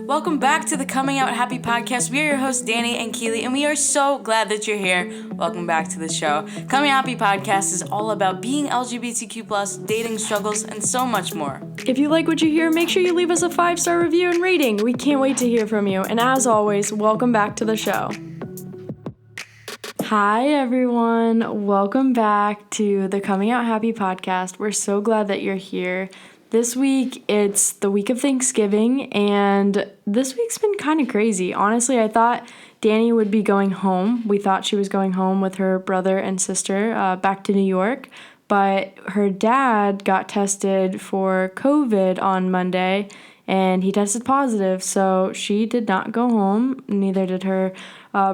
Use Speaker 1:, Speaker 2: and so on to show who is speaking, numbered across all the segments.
Speaker 1: Welcome back to the Coming Out Happy podcast. We are your hosts, Danny and Keely, and we are so glad that you're here. Welcome back to the show. Coming Out Happy podcast is all about being LGBTQ+, dating struggles, and so much more.
Speaker 2: If you like what you hear, make sure you leave us a 5-star review and rating. We can't wait to hear from you. And as always, welcome back to the show. Hi, everyone. Welcome back to the Coming Out Happy podcast. We're so glad that you're here. This week, it's the week of Thanksgiving, and this week's been kind of crazy. Honestly, I thought Danny would be going home. We thought she was going home with her brother and sister back to New York, but her dad got tested for COVID on Monday, and he tested positive, so she did not go home. Neither did her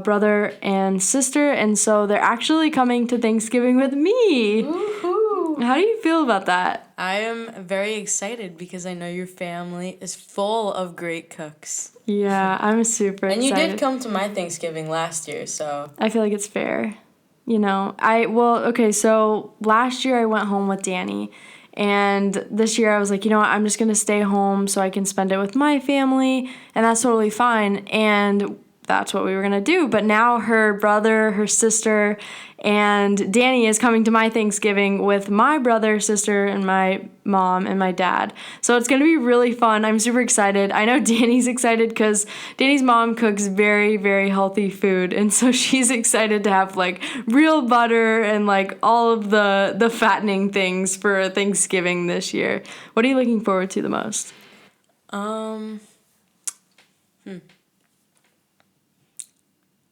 Speaker 2: brother and sister, and so they're actually coming to Thanksgiving with me.
Speaker 1: Woohoo!
Speaker 2: How do you feel about that?
Speaker 1: I am very excited because I know your family is full of great cooks.
Speaker 2: Yeah, I'm super excited.
Speaker 1: And you did come to my Thanksgiving last year, so...
Speaker 2: I feel like it's fair. You know, so last year I went home with Danny, and this year I was like, you know what, I'm just going to stay home so I can spend it with my family, and that's totally fine, and that's what we were going to do. But now her brother, her sister, and Danny is coming to my Thanksgiving with my brother, sister, and my mom and my dad. So it's going to be really fun. I'm super excited. I know Danny's excited because Danny's mom cooks very, very healthy food. And so she's excited to have like real butter and like all of the fattening things for Thanksgiving this year. What are you looking forward to the most?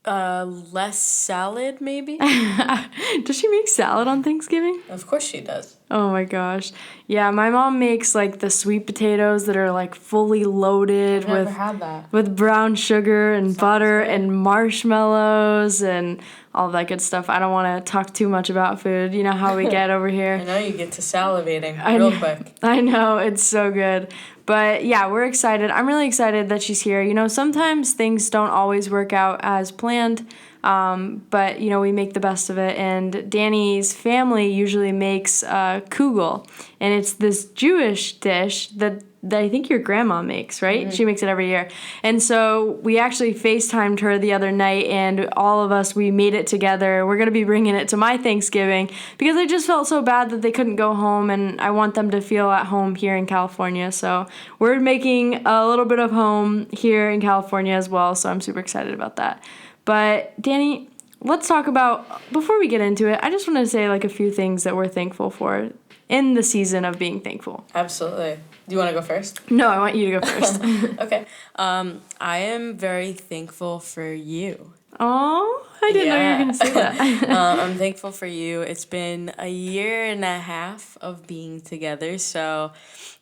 Speaker 1: Less salad, maybe?
Speaker 2: Does she make salad on Thanksgiving?
Speaker 1: Of course she does.
Speaker 2: Oh my gosh. Yeah, my mom makes like the sweet potatoes that are like fully loaded
Speaker 1: I've never had that.
Speaker 2: with brown sugar and
Speaker 1: Sounds
Speaker 2: butter
Speaker 1: good.
Speaker 2: and marshmallows and all that good stuff. I don't want to talk too much about food. You know how we get over here.
Speaker 1: I know you get to salivating quick.
Speaker 2: I know, it's so good. But yeah, we're excited. I'm really excited that she's here. You know, sometimes things don't always work out as planned, but, you know, we make the best of it. And Danny's family usually makes kugel, and it's this Jewish dish that I think your grandma makes, right? Mm-hmm. She makes it every year. And so we actually FaceTimed her the other night, and all of us, we made it together. We're going to be bringing it to my Thanksgiving because I just felt so bad that they couldn't go home, and I want them to feel at home here in California. So we're making a little bit of home here in California as well, so I'm super excited about that. But Danny, let's talk about, before we get into it, I just want to say like a few things that we're thankful for in the season of being thankful.
Speaker 1: Absolutely. Do you want to go first?
Speaker 2: No, I want you to go first.
Speaker 1: Okay. I am very thankful for you.
Speaker 2: Oh, I didn't know you were going to say that.
Speaker 1: I'm thankful for you. It's been a year and a half of being together. So,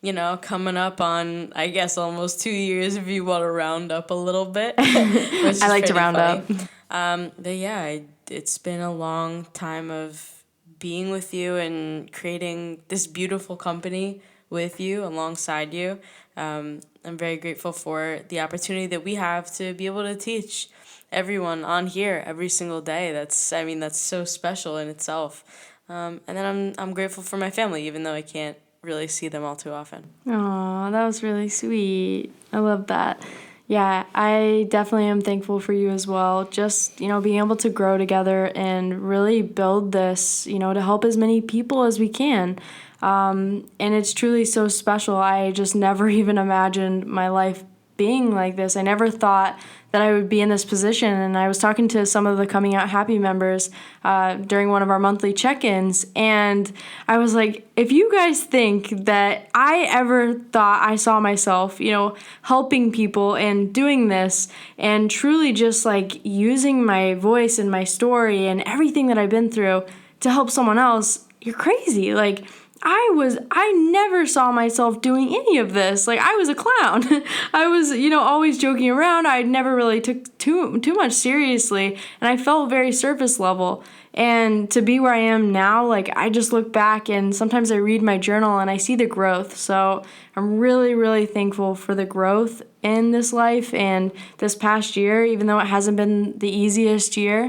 Speaker 1: you know, coming up on, I guess, almost 2 years if you want to round up a little bit.
Speaker 2: I like to round
Speaker 1: funny. But yeah, it's been a long time of being with you and creating this beautiful company with you, alongside you. I'm very grateful for the opportunity that we have to be able to teach everyone on here every single day. That's so special in itself. And then I'm grateful for my family, even though I can't really see them all too often.
Speaker 2: Aw, that was really sweet. I love that. Yeah, I definitely am thankful for you as well. Just, you know, being able to grow together and really build this, you know, to help as many people as we can. And it's truly so special. I just never even imagined my life being like this. I never thought that I would be in this position. And I was talking to some of the Coming Out Happy members during one of our monthly check-ins. And I was like, if you guys think that I ever thought I saw myself, you know, helping people and doing this and truly just like using my voice and my story and everything that I've been through to help someone else, you're crazy. Like, I never saw myself doing any of this. Like, I was a clown. I was, you know, always joking around. I never really took too much seriously, and I felt very surface level. And to be where I am now, like, I just look back and sometimes I read my journal and I see the growth. So I'm really, really thankful for the growth in this life and this past year, even though it hasn't been the easiest year.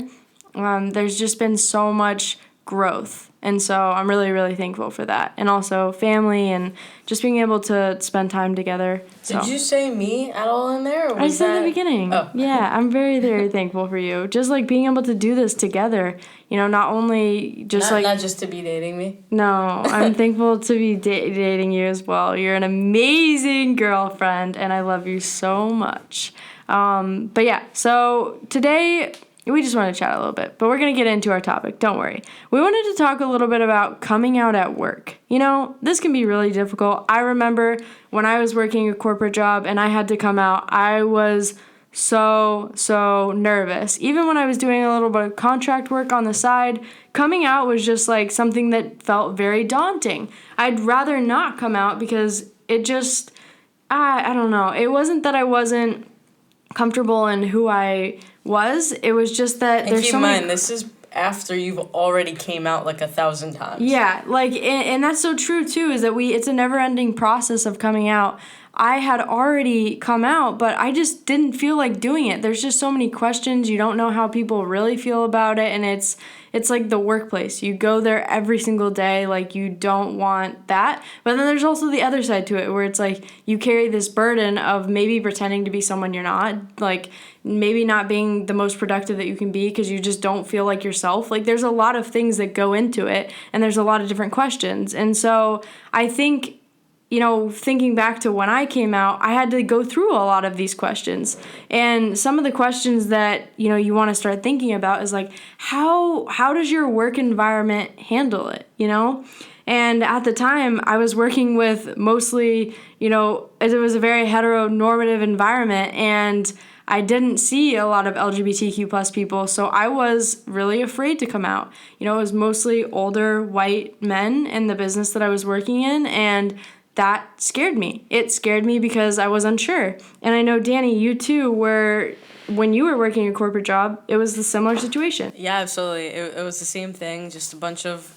Speaker 2: There's just been so much growth And so I'm really, really thankful for that. And also family and just being able to spend time together. So.
Speaker 1: Did you say me at all in there? Or was
Speaker 2: I said
Speaker 1: that...
Speaker 2: in the beginning.
Speaker 1: Oh.
Speaker 2: Yeah, I'm very, very thankful for you. Just like being able to do this together, not only just
Speaker 1: not just to be dating me.
Speaker 2: No, I'm thankful to be dating you as well. You're an amazing girlfriend, and I love you so much. But yeah, so today we just want to chat a little bit, but we're going to get into our topic. Don't worry. We wanted to talk a little bit about coming out at work. This can be really difficult. I remember when I was working a corporate job and I had to come out, I was so nervous. Even when I was doing a little bit of contract work on the side, coming out was just like something that felt very daunting. I'd rather not come out because it just, I don't know. It wasn't that I wasn't comfortable in who I was. It was just that
Speaker 1: and
Speaker 2: there's
Speaker 1: keep
Speaker 2: so
Speaker 1: in
Speaker 2: many...
Speaker 1: mind, this is after you've already came out like 1,000 times.
Speaker 2: Yeah, and that's so true too, is that it's a never-ending process of coming out. I had already come out, but I just didn't feel like doing it. There's just so many questions. You don't know how people really feel about it, and it's like the workplace. You go there every single day, like you don't want that. But then there's also the other side to it, where it's like you carry this burden of maybe pretending to be someone you're not, like maybe not being the most productive that you can be because you just don't feel like yourself. Like there's a lot of things that go into it, and there's a lot of different questions. And so I think, thinking back to when I came out, I had to go through a lot of these questions. And some of the questions that, you want to start thinking about is like, how does your work environment handle it, And at the time, I was working with mostly, it was a very heteronormative environment, and I didn't see a lot of LGBTQ plus people, so I was really afraid to come out. It was mostly older white men in the business that I was working in, and that scared me. It scared me because I was unsure. And I know, Danny, you too when you were working a corporate job, it was a similar situation.
Speaker 1: Yeah, absolutely. It was the same thing, just a bunch of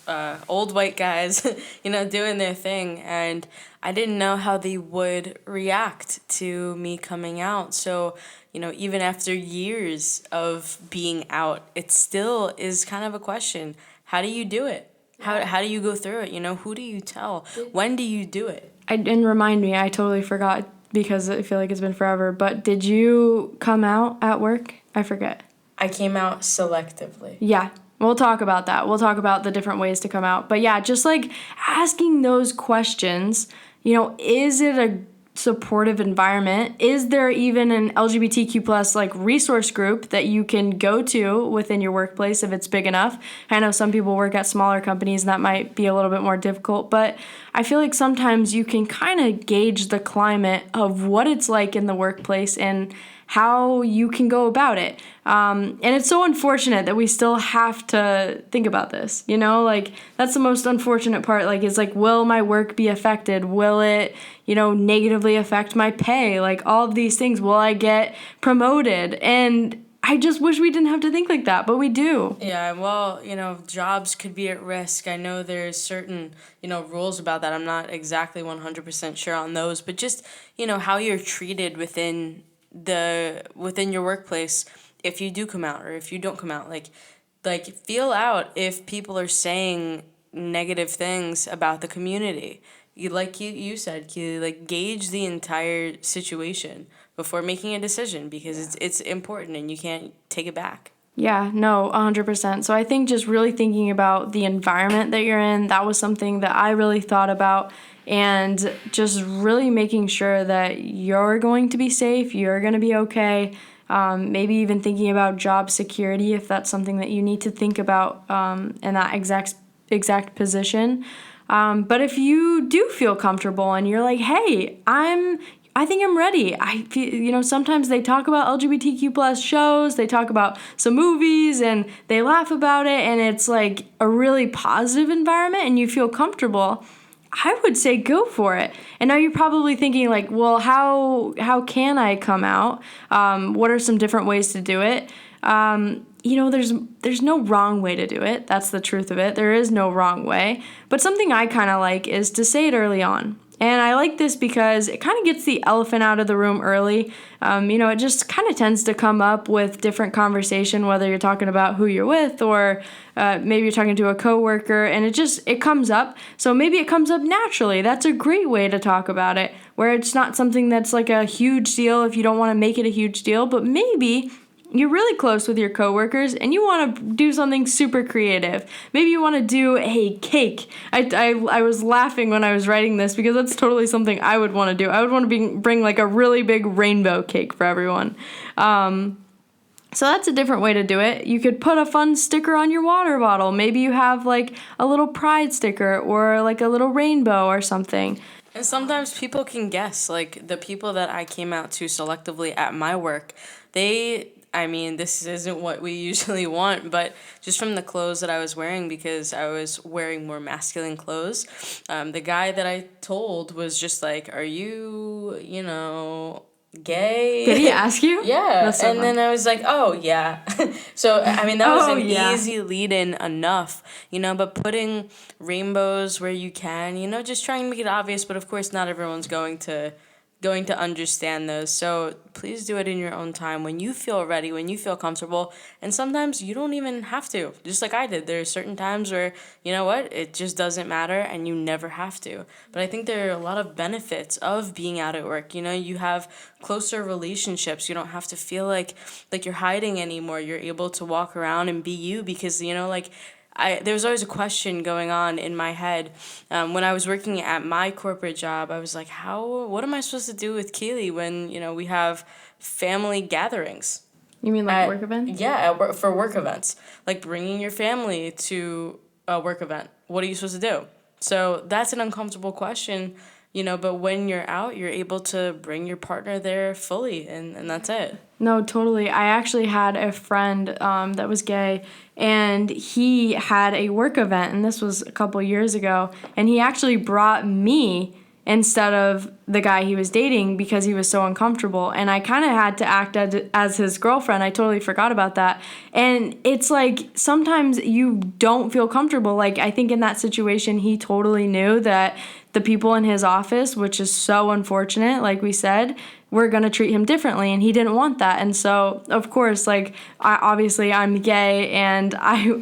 Speaker 1: old white guys, doing their thing. And I didn't know how they would react to me coming out. So, even after years of being out, it still is kind of a question. How do you do it? How do you go through it? Who do you tell? When do you do it?
Speaker 2: And remind me, I totally forgot because I feel like it's been forever, but did you come out at work? I forget.
Speaker 1: I came out selectively.
Speaker 2: Yeah, we'll talk about that. We'll talk about the different ways to come out. But yeah, just like asking those questions, is it a supportive environment? Is there even an LGBTQ plus like resource group that you can go to within your workplace if it's big enough? I know some people work at smaller companies and that might be a little bit more difficult, but I feel like sometimes you can kind of gauge the climate of what it's like in the workplace and how you can go about it. And it's so unfortunate that we still have to think about this, like that's the most unfortunate part. Like, it's like, will my work be affected? Will it, negatively affect my pay? Like all of these things, will I get promoted? And I just wish we didn't have to think like that, but we do.
Speaker 1: Yeah, well, jobs could be at risk. I know there's certain, rules about that. I'm not exactly 100% sure on those, but just, how you're treated within your workplace if you do come out or if you don't come out, like feel out if people are saying negative things about the community. You said, like gauge the entire situation before making a decision because it's important and you can't take it back.
Speaker 2: Yeah, no, 100%. So I think just really thinking about the environment that you're in, that was something that I really thought about, and just really making sure that you're going to be safe, you're going to be okay. Maybe even thinking about job security if that's something that you need to think about in that exact position. But if you do feel comfortable and you're like, hey, I think I'm ready. I feel, sometimes they talk about LGBTQ plus shows, they talk about some movies and they laugh about it and it's like a really positive environment and you feel comfortable. I would say go for it. And now you're probably thinking like, well, how can I come out? What are some different ways to do it? There's no wrong way to do it. That's the truth of it. There is no wrong way. But something I kind of like is to say it early on. And I like this because it kind of gets the elephant out of the room early. It just kind of tends to come up with different conversation, whether you're talking about who you're with or maybe you're talking to a coworker, and it comes up. So maybe it comes up naturally. That's a great way to talk about it, where it's not something that's like a huge deal if you don't want to make it a huge deal, but maybe you're really close with your coworkers and you want to do something super creative. Maybe you want to do a cake. I was laughing when I was writing this because that's totally something I would want to do. I would want to bring like a really big rainbow cake for everyone. So that's a different way to do it. You could put a fun sticker on your water bottle. Maybe you have like a little pride sticker or like a little rainbow or something.
Speaker 1: And sometimes people can guess, like the people that I came out to selectively at my work, this isn't what we usually want, but just from the clothes that I was wearing, because I was wearing more masculine clothes, the guy that I told was just like, are you, gay?
Speaker 2: Did he ask you?
Speaker 1: Yeah.
Speaker 2: That's so
Speaker 1: And
Speaker 2: fun.
Speaker 1: then I was like, oh, yeah. So, that was
Speaker 2: Oh,
Speaker 1: an
Speaker 2: yeah.
Speaker 1: easy lead-in enough, but putting rainbows where you can, just trying to make it obvious, but of course not everyone's going to understand those. So please do it in your own time when you feel ready, when you feel comfortable. And sometimes you don't even have to, just like I did. There are certain times where, it just doesn't matter and you never have to. But I think there are a lot of benefits of being out at work. You have closer relationships. You don't have to feel like you're hiding anymore. You're able to walk around and be you because, there was always a question going on in my head when I was working at my corporate job. I was like, what am I supposed to do with Keely when, we have family gatherings?
Speaker 2: You mean like work events?
Speaker 1: Yeah, for work events. Like bringing your family to a work event. What are you supposed to do? So that's an uncomfortable question, but when you're out, you're able to bring your partner there fully, and that's it.
Speaker 2: No, totally. I actually had a friend that was gay, and he had a work event, and this was a couple years ago, and he actually brought me instead of the guy he was dating because he was so uncomfortable, and I kind of had to act as his girlfriend. I totally forgot about that. And it's like sometimes you don't feel comfortable. Like I think in that situation he totally knew that the people in his office, which is so unfortunate, like we said, were going to treat him differently, and he didn't want that. And so of course, like obviously I'm gay and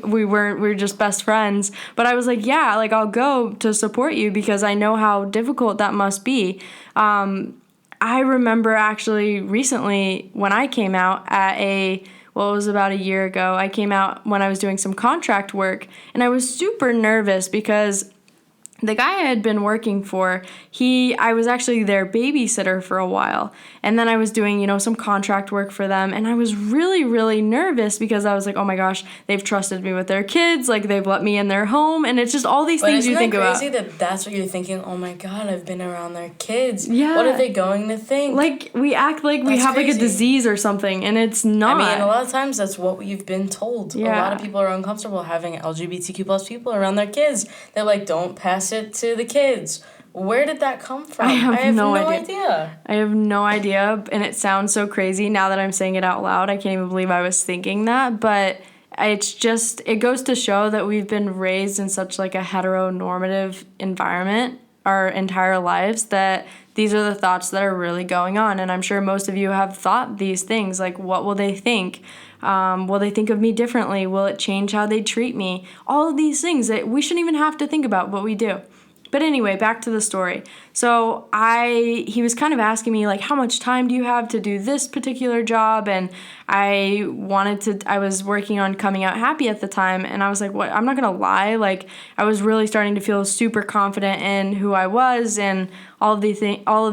Speaker 2: we were just best friends, but I was like, yeah, like I'll go to support you because I know how difficult that must be. I remember actually recently when I came out it was about a year ago. I came out when I was doing some contract work, and I was super nervous because the guy I had been working for, I was actually their babysitter for a while. And then I was doing, some contract work for them. And I was really, really nervous because I was like, oh my gosh, they've trusted me with their kids. Like they've let me in their home. And it's just all these things you think about.
Speaker 1: Isn't that crazy that's what you're thinking? Oh my God, I've been around their kids.
Speaker 2: Yeah.
Speaker 1: What are they going to think?
Speaker 2: Like we act like we have like a disease or something, and it's not.
Speaker 1: A lot of times that's what we've been told. Yeah. A lot of people are uncomfortable having LGBTQ plus people around their kids. They're like, don't pass it to the kids. Where did that come from? I have no idea.
Speaker 2: I have no idea, and it sounds so crazy now that I'm saying it out loud. I can't even believe I was thinking that, but it goes to show that we've been raised in such like a heteronormative environment our entire lives that these are the thoughts that are really going on. And I'm sure most of you have thought these things, like what will they think? Will they think of me differently? Will it change how they treat me? All of these things that we shouldn't even have to think about, but we do. But anyway, back to the story. So he was kind of asking me like, how much time do you have to do this particular job? And I was working on coming out happy at the time. And I was like, what? I'm not going to lie. Like I was really starting to feel super confident in who I was and all of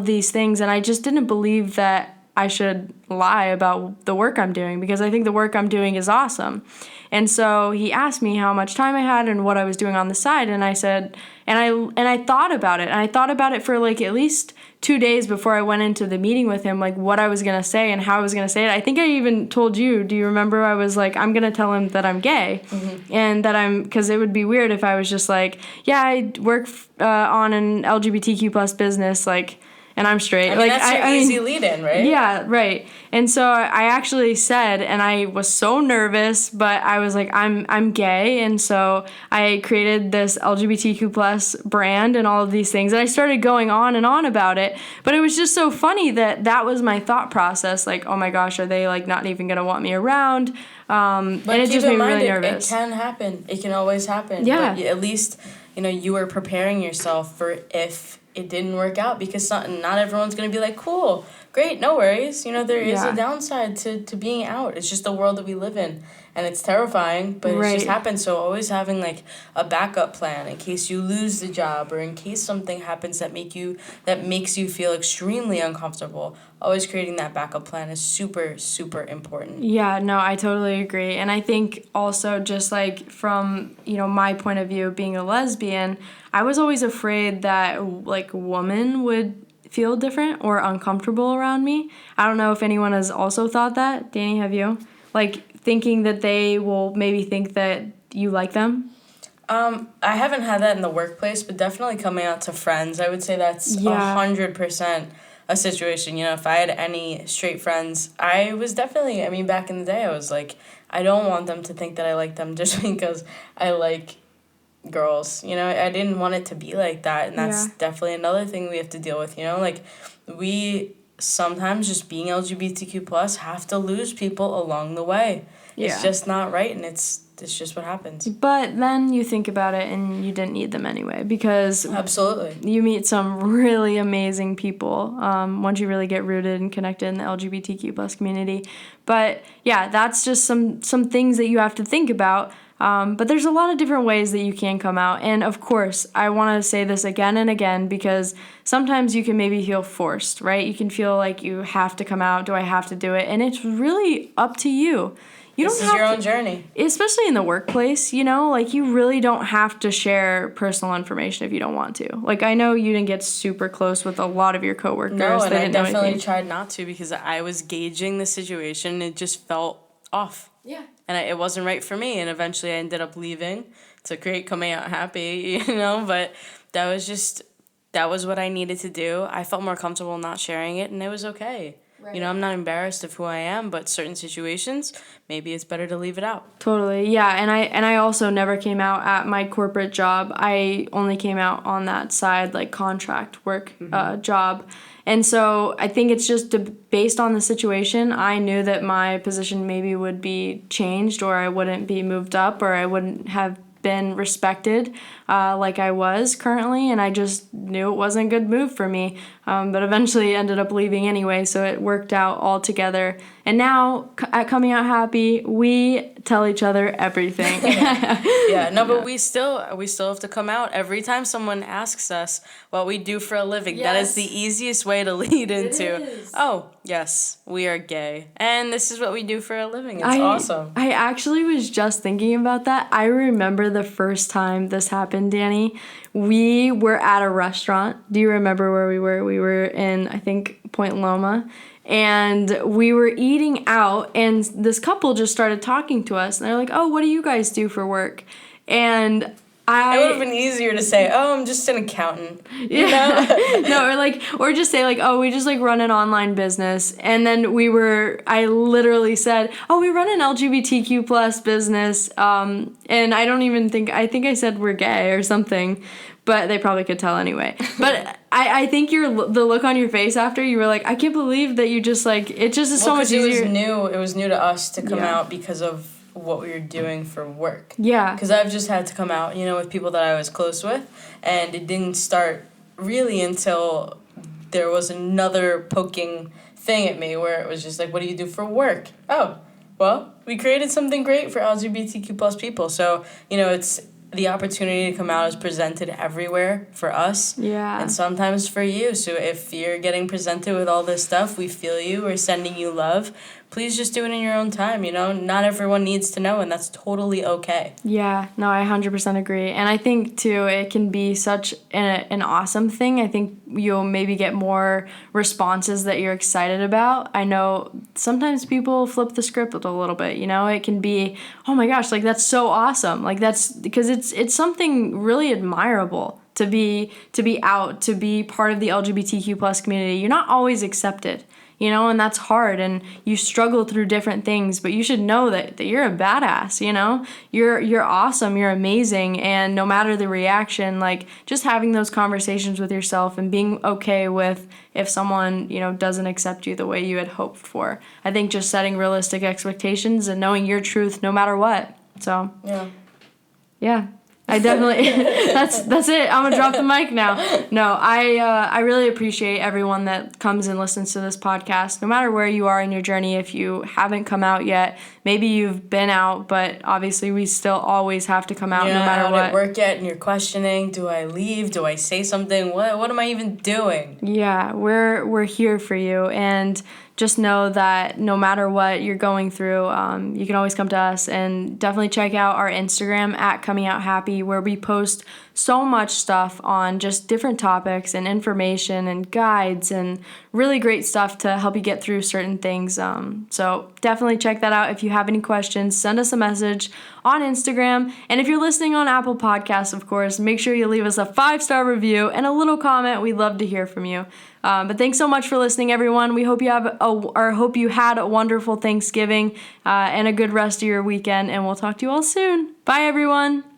Speaker 2: these things. And I just didn't believe that I should lie about the work I'm doing because I think the work I'm doing is awesome. And so he asked me how much time I had and what I was doing on the side, and I said, and I thought about it, and I thought about it for like at least 2 days before I went into the meeting with him, like what I was gonna say and how I was gonna say it. I think I even told you. Do you remember? I was like, I'm gonna tell him that I'm gay, and that because it would be weird if I was just like, yeah, I work on an LGBTQ plus business, like. and I'm straight.
Speaker 1: I mean, that's your easy lead-in, right?
Speaker 2: Yeah, right. And so I actually said, and I was so nervous, but I was like, I'm gay, and so I created this LGBTQ plus brand and all of these things, and I started going on and on about it. But it was just so funny that was my thought process. Like, oh my gosh, are they like not even gonna want me around? And it just made me really nervous.
Speaker 1: It can happen. It can always happen.
Speaker 2: Yeah.
Speaker 1: But at least, you were preparing yourself for if it didn't work out, because not everyone's going to be like, cool, great, no worries. There is a downside to being out. It's just the world that we live in. And it's terrifying, but it just happens. So always having like a backup plan in case you lose the job, or in case something happens that makes you feel extremely uncomfortable. Always creating that backup plan is super, super important.
Speaker 2: Yeah, no, I totally agree. And I think also just like from, my point of view being a lesbian, I was always afraid that like a woman would feel different or uncomfortable around me. I don't know if anyone has also thought that. Danny, have you? Like thinking that they will maybe think that you like them?
Speaker 1: I haven't had that in the workplace, but definitely coming out to friends, I would say that's 100% a situation. If I had any straight friends, I was definitely, back in the day, I was like, I don't want them to think that I like them just because I like girls. I didn't want it to be like that, and that's definitely another thing we have to deal with. Like we sometimes, just being LGBTQ plus, have to lose people along the way. It's just not right, and it's just what happens.
Speaker 2: But then you think about it and you didn't need them anyway, because
Speaker 1: absolutely
Speaker 2: you meet some really amazing people once you really get rooted and connected in the LGBTQ plus community. But yeah, that's just some things that you have to think about. But there's a lot of different ways that you can come out. And of course, I want to say this again and again, because sometimes you can maybe feel forced, right? You can feel like you have to come out. Do I have to do it? And it's really up to you.
Speaker 1: This is your own journey.
Speaker 2: Especially in the workplace, like you really don't have to share personal information if you don't want to. Like I know you didn't get super close with a lot of your coworkers.
Speaker 1: No, and I definitely tried not to, because I was gauging the situation. It just felt off.
Speaker 2: Yeah.
Speaker 1: And it wasn't right for me. And eventually I ended up leaving to create Coming Out Happy, But that was what I needed to do. I felt more comfortable not sharing it, and it was okay. Right. I'm not embarrassed of who I am, but certain situations, maybe it's better to leave it out.
Speaker 2: Totally, yeah. And I also never came out at my corporate job. I only came out on that side, like contract work job. And so I think it's just based on the situation. I knew that my position maybe would be changed, or I wouldn't be moved up, or I wouldn't have been respected like I was currently, and I just knew it wasn't a good move for me. But eventually ended up leaving anyway, so it worked out all together. And now at Coming Out Happy, we tell each other everything.
Speaker 1: But we still have to come out every time someone asks us what we do for a living. Yes. That is the easiest way to lead into, oh, yes, we are gay, and this is what we do for a living. It's awesome.
Speaker 2: I actually was just thinking about that. I remember the first time this happened, Danny. We were at a restaurant. Do you remember where we were? We were in, I think, Point Loma. And we were eating out, and this couple just started talking to us. And they're like, oh, what do you guys do for work? And
Speaker 1: it would have been easier to say, oh, I'm just an accountant.
Speaker 2: Or just say like, oh, we just like run an online business. And then I literally said, oh, we run an LGBTQ plus business. And I think I said we're gay or something, but they probably could tell anyway. But I think the look on your face after, you were like, I can't believe that you just like, it just is so much easier.
Speaker 1: It was new to us to come out because of what we were doing for work.
Speaker 2: Yeah.
Speaker 1: Because I've just had to come out, with people that I was close with, and it didn't start really until there was another poking thing at me where it was just like, what do you do for work? Oh, well, we created something great for LGBTQ plus people. So, it's the opportunity to come out is presented everywhere for us.
Speaker 2: Yeah.
Speaker 1: And sometimes for you. So if you're getting presented with all this stuff, we feel you, we're sending you love. Please just do it in your own time, Not everyone needs to know, and that's totally okay.
Speaker 2: Yeah, no, I 100% agree. And I think, too, it can be such an awesome thing. I think you'll maybe get more responses that you're excited about. I know sometimes people flip the script a little bit, It can be, oh my gosh, like, that's so awesome. Like, that's because it's something really admirable to be out, to be part of the LGBTQ plus community. You're not always accepted, you know, and that's hard, and you struggle through different things, but you should know that you're a badass, you know? You're awesome, you're amazing, and no matter the reaction, like, just having those conversations with yourself and being okay with if someone, you know, doesn't accept you the way you had hoped for. I think just setting realistic expectations and knowing your truth no matter what. So, yeah. I definitely, that's it. I'm gonna drop the mic now. No, I really appreciate everyone that comes and listens to this podcast, no matter where you are in your journey. If you haven't come out yet, maybe you've been out, but obviously we still always have to come out no matter what.
Speaker 1: You're not out at work yet and you're questioning, do I leave? Do I say something? What am I even doing?
Speaker 2: Yeah, we're here for you, and just know that no matter what you're going through, you can always come to us, and definitely check out our Instagram at Coming Out Happy, where we post so much stuff on just different topics and information and guides and really great stuff to help you get through certain things. So definitely check that out. If you have any questions, send us a message on Instagram. And if you're listening on Apple Podcasts, of course, make sure you leave us a 5-star review and a little comment. We'd love to hear from you. But thanks so much for listening, everyone. We hope you hope you had a wonderful Thanksgiving and a good rest of your weekend. And we'll talk to you all soon. Bye, everyone.